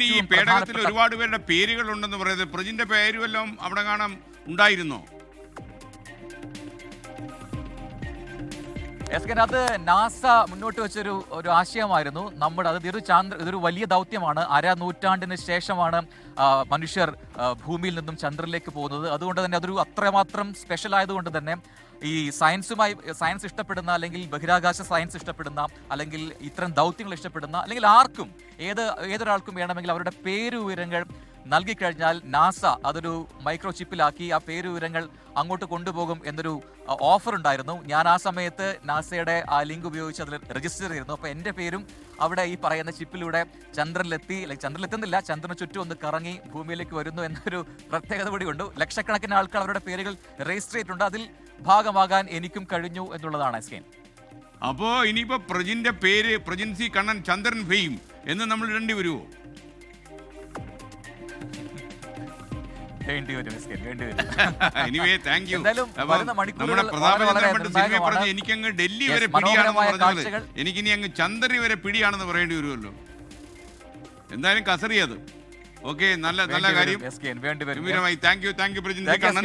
ഈ പേടകത്തിൽ ഒരുപാട് പേരുടെ പേരുകൾ ഉണ്ടെന്ന് പറയുന്നത്, പ്രജിന്റെ പേര് വല്ലതും അവിടെ കാണാൻ ഉണ്ടായിരുന്നോ? അത് നാസ മുന്നോട്ട് വെച്ചൊരു ആശയമായിരുന്നു. ഇതൊരു വലിയ ദൗത്യമാണ്. നൂറ്റാണ്ടിന് ശേഷമാണ് മനുഷ്യർ ഭൂമിയിൽ നിന്നും ചന്ദ്രനിലേക്ക് പോകുന്നത്. അതുകൊണ്ട് തന്നെ അതൊരു അത്രമാത്രം സ്പെഷ്യൽ ആയതുകൊണ്ട് തന്നെ ഈ സയൻസ് ഇഷ്ടപ്പെടുന്ന, അല്ലെങ്കിൽ ബഹിരാകാശ സയൻസ് ഇഷ്ടപ്പെടുന്ന, അല്ലെങ്കിൽ ഇത്തരം ദൗത്യങ്ങൾ ഇഷ്ടപ്പെടുന്ന, അല്ലെങ്കിൽ ആർക്കും ഏതൊരാൾക്കും വേണമെങ്കിൽ അവരുടെ പേരുവിവരങ്ങൾ നൽകിക്കഴിഞ്ഞാൽ നാസ അതൊരു മൈക്രോ ചിപ്പിലാക്കി ആ പേരുവിവരങ്ങൾ അങ്ങോട്ട് കൊണ്ടുപോകും എന്നൊരു ഓഫർ ഉണ്ടായിരുന്നു. ഞാൻ ആ സമയത്ത് നാസയുടെ ആ ലിങ്ക് ഉപയോഗിച്ച് അതിൽ രജിസ്റ്റർ ചെയ്തിരുന്നു. അപ്പോൾ എൻ്റെ പേരും അവിടെ ഈ പറയുന്ന ചിപ്പിലൂടെ ചന്ദ്രനിലെത്തുന്നില്ല, ചന്ദ്രന് ചുറ്റും ഒന്ന് കറങ്ങി ഭൂമിയിലേക്ക് വരുന്നു എന്നൊരു പ്രത്യേകത കൂടി ഉണ്ട്. ലക്ഷക്കണക്കിന് ആൾക്കാർ അവരുടെ പേരുകൾ രജിസ്റ്റർ ചെയ്തിട്ടുണ്ട്. അതിൽ ഭാഗമാകാൻ എനിക്കും കഴിഞ്ഞു എന്നുള്ളതാണ് എസ്കേൻ. അപ്പോ ഇനിയിപ്പോ പ്രജിന്റെ പേര് പ്രജിൻ സി കണ്ണൻ ചന്ദ്രൻ ഫെയിം എന്ന് നമ്മൾ ഇടേണ്ടി വരുമോ? എനിക്കങ്ങ് ഡൽഹി വരെ പിടിയാണെന്ന് പറഞ്ഞത് എനിക്കിനി അങ്ങ് ചന്ദ്രൻ വരെ പിടിയാണെന്ന് പറയേണ്ടി വരുമല്ലോ. എന്തായാലും കസറിയത്. ഓക്കെ, നല്ല കാര്യം. വേണ്ടി വരും. Thank you Prajin C Kannan.